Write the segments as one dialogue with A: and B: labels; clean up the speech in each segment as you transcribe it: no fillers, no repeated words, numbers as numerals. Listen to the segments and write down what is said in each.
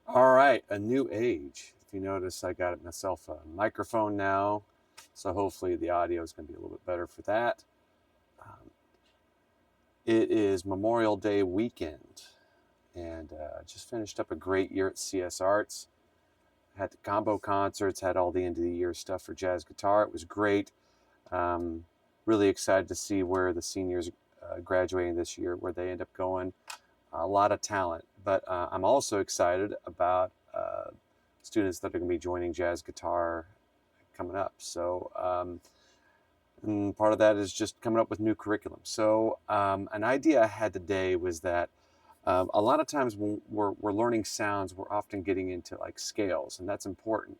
A: All right, a new age. If you notice, I got myself a microphone now, so hopefully the audio is going to be a little bit better for that. It is Memorial Day weekend, and just finished up a great year at CS Arts. Had the combo concerts, had all the end of the year stuff for jazz guitar. It was great. Um, really excited to see where the seniors graduating this year, where they end up going. A lot of talent, but I'm also excited about students that are going to be joining jazz guitar coming up. So, and part of that is just coming up with new curriculum. So, an idea I had today was that a lot of times when we're learning sounds, we're often getting into like scales, and that's important.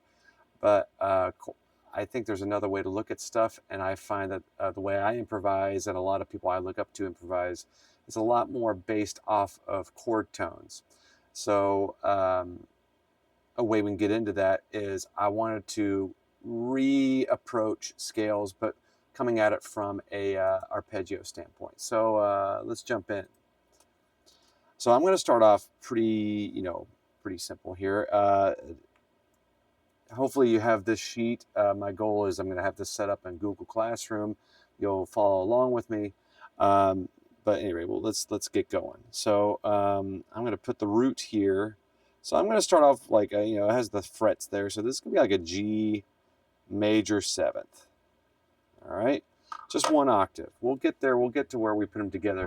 A: But I think there's another way to look at stuff, and I find that the way I improvise and a lot of people I look up to improvise is a lot more based off of chord tones. So a way we can get into that is I wanted to reapproach scales, but coming at it from a arpeggio standpoint. So let's jump in. So I'm going to start off pretty simple here. Hopefully you have this sheet. My goal is I'm going to have this set up in Google Classroom. You'll follow along with me. But anyway, well, let's get going. So I'm going to put the root here. So I'm going to start off like, it has the frets there. So this is going to be like a G major 7th. All right, just one octave. We'll get there. We'll get to where we put them together.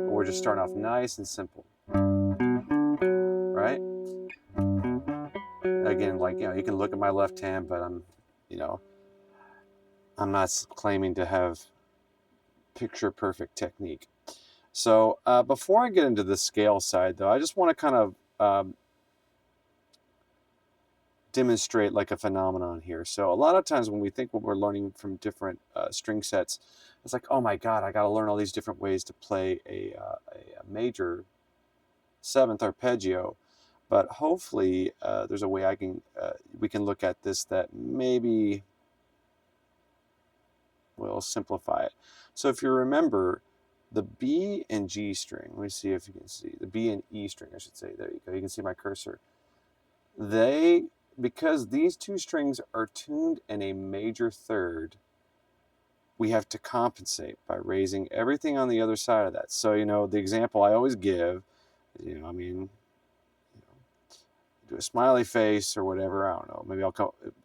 A: We're just starting off nice and simple. Right? Again, like, you can look at my left hand, but I'm not claiming to have picture perfect technique. So before I get into the scale side, though, I just want to kind of demonstrate like a phenomenon here. So a lot of times when we think what we're learning from different string sets, it's like, oh my God, I got to learn all these different ways to play a major 7th arpeggio. But hopefully there's a way we can look at this that maybe will simplify it. So if you remember, the B and G string, let me see if you can see, the B and E string, I should say, there you go, you can see my cursor. Because these two strings are tuned in a major 3rd, we have to compensate by raising everything on the other side of that. So, the example I always give, do a smiley face or whatever. I don't know. Maybe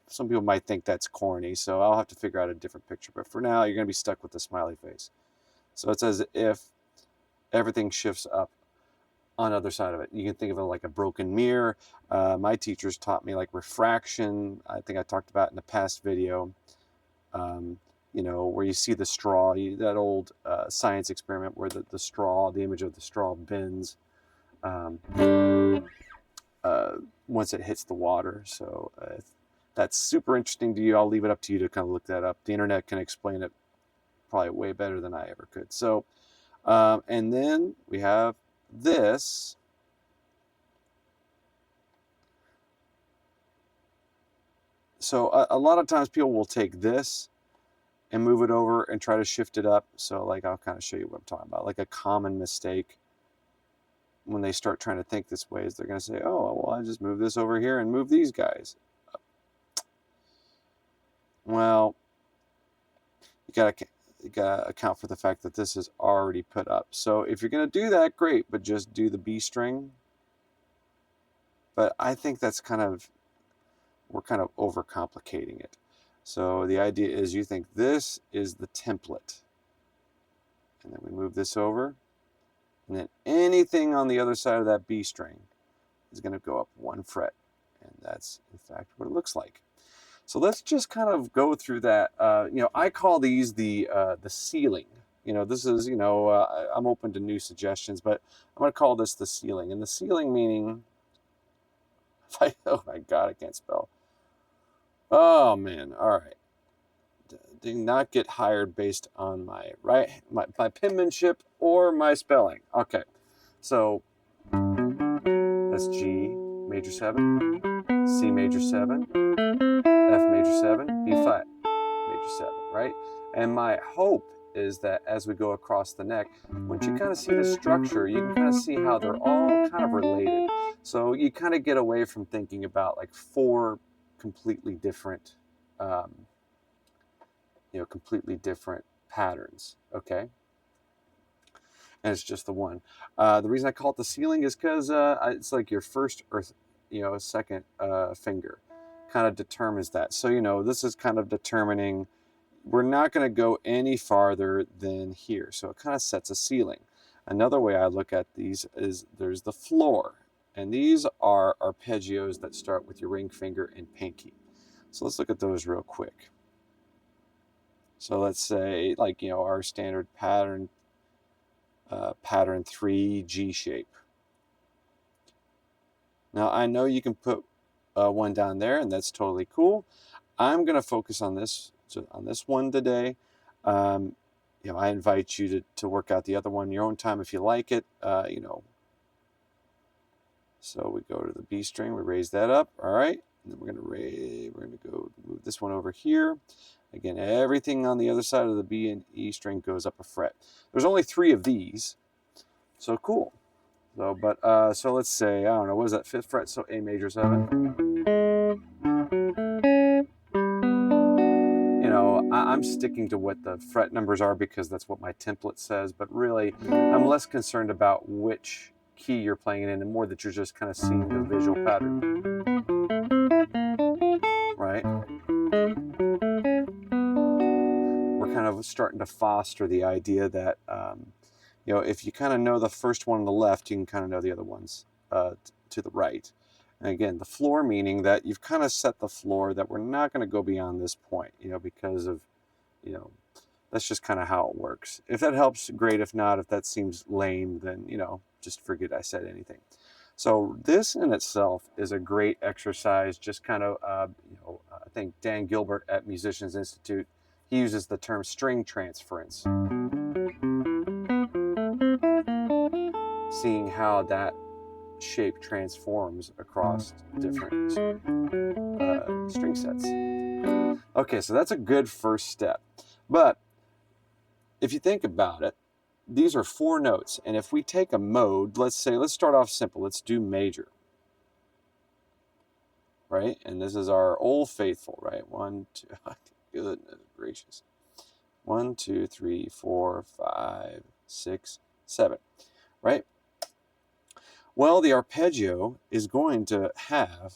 A: some people might think that's corny, so I'll have to figure out a different picture. But for now, you're going to be stuck with the smiley face. So it's as if everything shifts up on the other side of it. You can think of it like a broken mirror. My teachers taught me like refraction. I think I talked about in the past video. Where you see the straw, that old science experiment where the straw, the image of the straw bends once it hits the water. So if that's super interesting to you, I'll leave it up to you to kind of look that up. The internet can explain it probably way better than I ever could. So, and then we have this. So a lot of times people will take this and move it over and try to shift it up. So like, I'll kind of show you what I'm talking about. Like a common mistake when they start trying to think this way is they're going to say, oh, well, I just move this over here and move these guys up. Well, you got to account for the fact that this is already put up. So if you're going to do that, great, but just do the B string. But I think we're kind of overcomplicating it. So the idea is you think this is the template. And then we move this over. And then anything on the other side of that B string is going to go up 1 fret. And that's, in fact, what it looks like. So let's just kind of go through that. I call these the ceiling. This is, I'm open to new suggestions, but I'm going to call this the ceiling. And the ceiling meaning, oh my God, I can't spell. Oh man, all right. Did not get hired based on my penmanship or my spelling. Okay, so that's G major 7, C major 7, F major 7, B flat major 7, right? And my hope is that as we go across the neck, once you kind of see the structure, you can kind of see how they're all kind of related. So you kind of get away from thinking about like four completely different, um, completely different patterns. Okay. And it's just the one. The reason I call it the ceiling is because it's like your first or second finger kind of determines that. So this is kind of determining we're not going to go any farther than here. So it kind of sets a ceiling. Another way I look at these is there's the floor, and these are arpeggios that start with your ring finger and pinky. So let's look at those real quick. So let's say like our standard pattern 3 G shape. Now I know you can put one down there, and that's totally cool. I'm going to focus on this one today. I invite you to work out the other one in your own time if you like it. So we go to the B string, we raise that up. All right, and then we're going to go move this one over here. Again, everything on the other side of the B and E string goes up a fret. There's only 3 of these, so cool. So, so let's say, I don't know, what is that, 5th fret? So A major 7. I'm sticking to what the fret numbers are because that's what my template says, but really I'm less concerned about which key you're playing it in and more that you're just kind of seeing the visual pattern, right? We're kind of starting to foster the idea that, if you kind of know the first one on the left, you can kind of know the other ones to the right. And again, the floor meaning that you've kind of set the floor that we're not going to go beyond this point, because of, that's just kind of how it works. If that helps, great. If not, if that seems lame, then, just forget I said anything. So this in itself is a great exercise, just kind of, I think Dan Gilbert at Musicians Institute, he uses the term string transference. Seeing how that shape transforms across different string sets. Okay, so that's a good first step. But if you think about it, these are 4 notes. And if we take a mode, let's start off simple. Let's do major. Right? And this is our old faithful, right? 1, 2, goodness gracious. 1, 2, 3, 4, 5, 6, 7. Right? Well, the arpeggio is going to have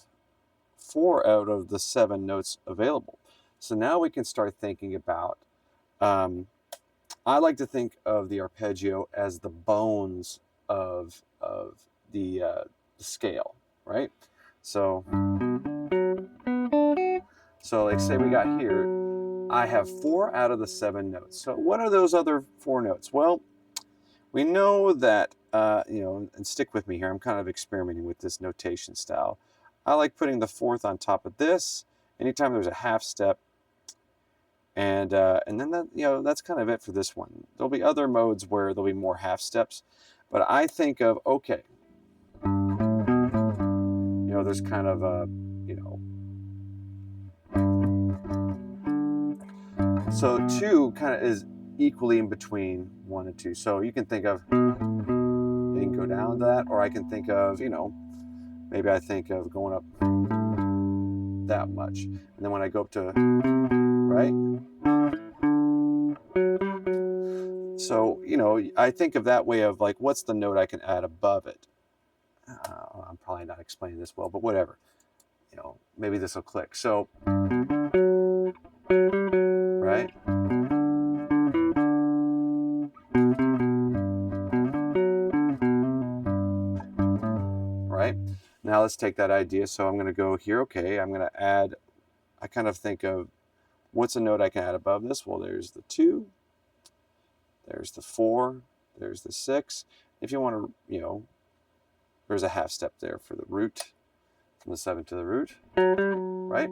A: 4 out of the 7 notes available. So now we can start thinking about, I like to think of the arpeggio as the bones of the scale, right? So like say we got here, I have 4 out of the 7 notes. So what are those other 4 notes? Well, we know that, and stick with me here, I'm kind of experimenting with this notation style. I like putting the 4th on top of this anytime there's a half step. And then that, that's kind of it for this one. There'll be other modes where there'll be more half steps, but I think of, okay, there's kind of a, so 2 kind of is equally in between 1 and 2. So you can think of, you can go down to that, or I can think of, maybe I think of going up that much. And then when I go up to, right? So, I think of that way of like, what's the note I can add above it? I'm probably not explaining this well, but whatever. Maybe this will click. So, right? Right? Now let's take that idea. So I'm going to go here. Okay, I'm going to add, I kind of think of what's a note I can add above this? Well, there's the 2, there's the 4, there's the 6. If you want to, there's a half step there for the root, from the 7 to the root, right?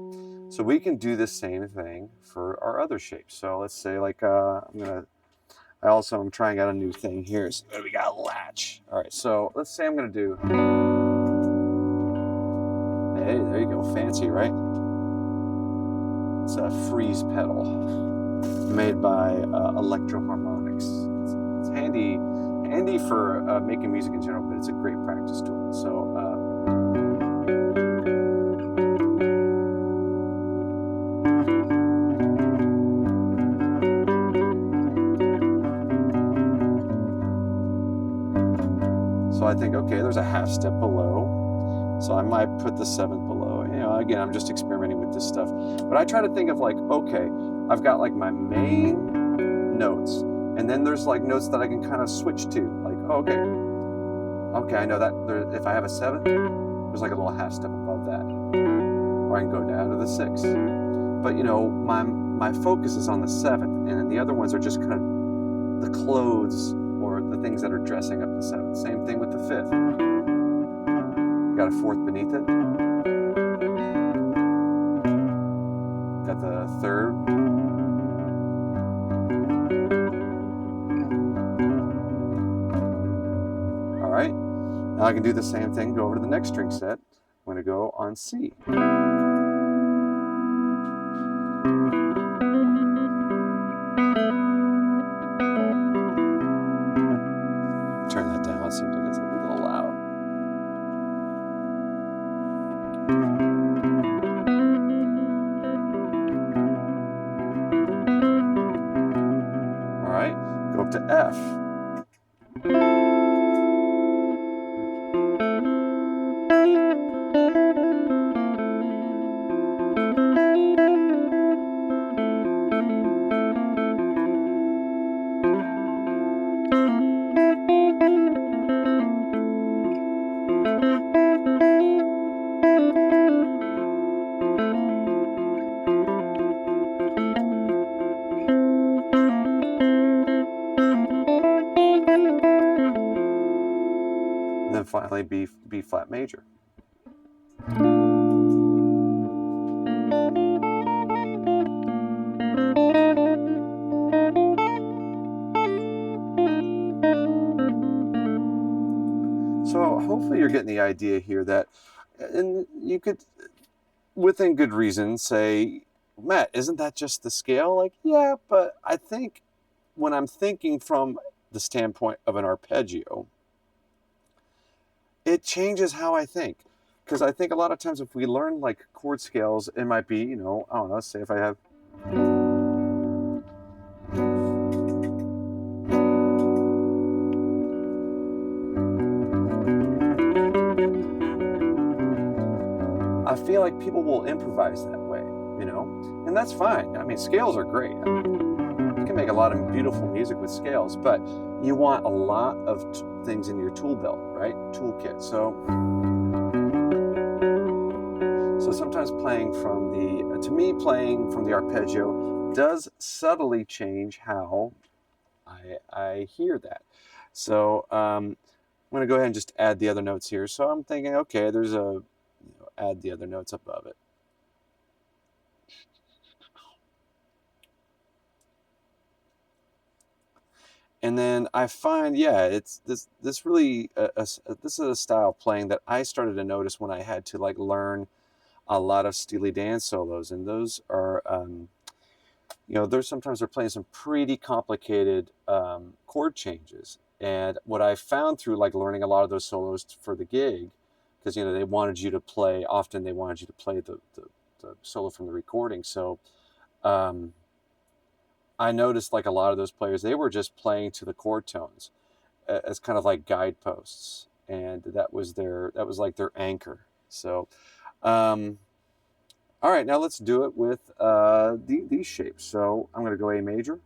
A: So we can do the same thing for our other shapes. So let's say like, I'm trying out a new thing here. So we got a latch. All right, so let's say I'm going to do, hey, there you go, fancy, right? It's a freeze pedal made by Electro Harmonics. It's handy for making music in general, but it's a great practice tool. So I think, okay, there's a half step below, so I might put the 7th below. You know, again, I'm just experimenting with this stuff. But I try to think of like, okay, I've got like my main notes, and then there's like notes that I can kind of switch to. Like, okay, I know that if I have a 7th, there's like a little half step above that, or I can go down to the 6th. But you know, my focus is on the 7th, and then the other ones are just kind of the clothes or the things that are dressing up the 7th. Same thing with the 5th. Got a 4th beneath it. Got the 3rd. All right. Now I can do the same thing, go over to the next string set. I'm going to go on C. Turn that down. It seems like it's a little loud. All right, go up to F. And then finally B flat major. So hopefully you're getting the idea here that, and you could, within good reason, say, Matt, isn't that just the scale? Like, yeah, but I think when I'm thinking from the standpoint of an arpeggio, it changes how I think. Because I think a lot of times if we learn like chord scales, it might be, you know, I don't know, say if I have, I feel like people will improvise that way, you know, and that's fine. I mean, scales are great. You can make a lot of beautiful music with scales, but you want a lot of things in your tool belt, right? Toolkit. So sometimes playing from to me, playing from the arpeggio does subtly change how I hear that. So I'm going to go ahead and just add the other notes here. So I'm thinking, okay, there's add the other notes above it. And then I find, yeah, it's this really this is a style of playing that I started to notice when I had to like learn a lot of Steely Dan solos, and those are you know, sometimes they're playing some pretty complicated chord changes. And what I found through like learning a lot of those solos for the gig, because you know they wanted you to play, often they wanted you to play the solo from the recording. So I noticed like a lot of those players, they were just playing to the chord tones as kind of like guideposts, and that was like their anchor. So all right, now let's do it with these shapes. So I'm going to go A major.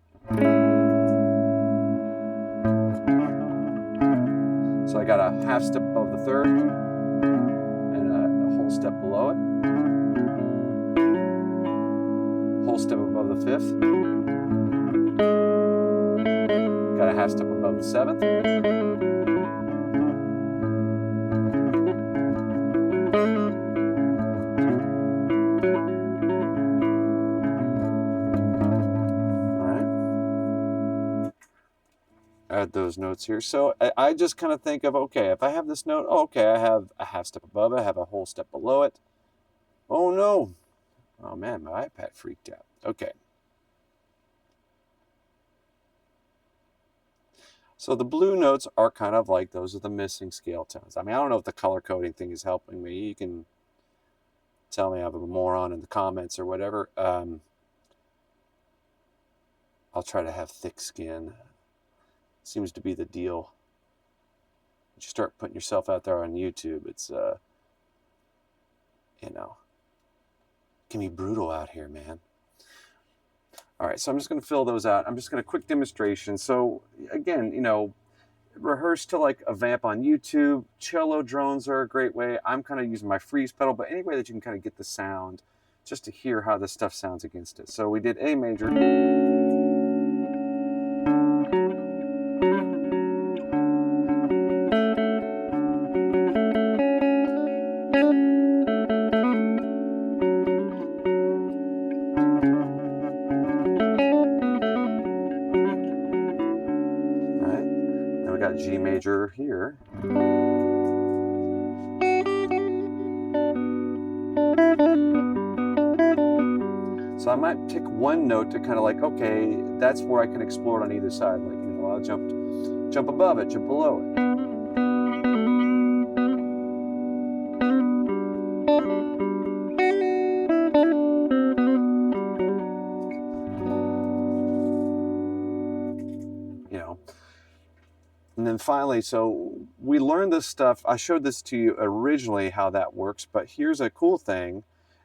A: So I got a half step above the 3rd and a whole step below it. Whole step above the 5th. Got a half step above the 7th. Add those notes here. So I just kind of think of, okay, if I have this note, oh, okay, I have a half step above it, I have a whole step below it. Oh no. Oh man, my iPad freaked out. Okay. So the blue notes are kind of like, those are the missing scale tones. I mean, I don't know if the color coding thing is helping me. You can tell me I'm a moron in the comments or whatever. I'll try to have thick skin. Seems to be the deal. you start putting yourself out there on YouTube, it's, you know, it can be brutal out here, man. All right, so I'm just going to fill those out. I'm just going to quick demonstration. So again, you know, rehearse to like a vamp on YouTube. Cello drones are a great way. I'm kind of using my freeze pedal, but any way that you can kind of get the sound just to hear how this stuff sounds against it. So we did A major. Then we got G major here. So I might pick one note to kind of like, okay, that's where I can explore it on either side. Like, you know, I'll jump above it, jump below it. You know. And then finally, so we learned this stuff. I showed this to you originally how that works, but here's a cool thing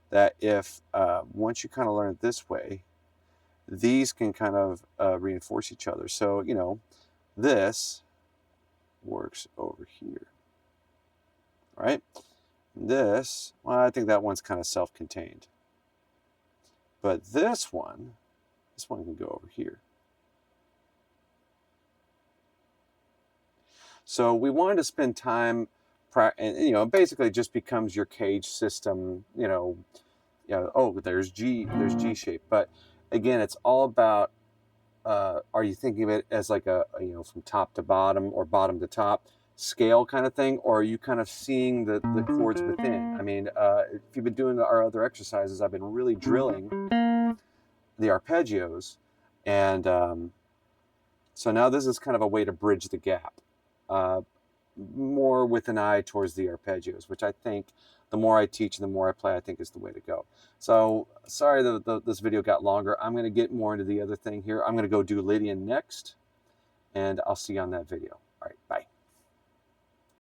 A: that if once you kind of learn it this way, these can kind of reinforce each other. So, you know, this works over here, right? This, well, I think that one's kind of self-contained. But this one can go over here. So we wanted to spend time, and you know, basically it just becomes your cage system. You know, oh, there's G shape. But again, it's all about, are you thinking of it as like a you know, from top to bottom or bottom to top scale kind of thing, or are you kind of seeing the chords within? I mean, if you've been doing our other exercises, I've been really drilling the arpeggios, and so now this is kind of a way to bridge the gap. More with an eye towards the arpeggios, which I think the more I teach and the more I play, I think is the way to go. So sorry that this video got longer. I'm going to get more into the other thing here. I'm going to go do Lydian next, and I'll see you on that video. All right, bye.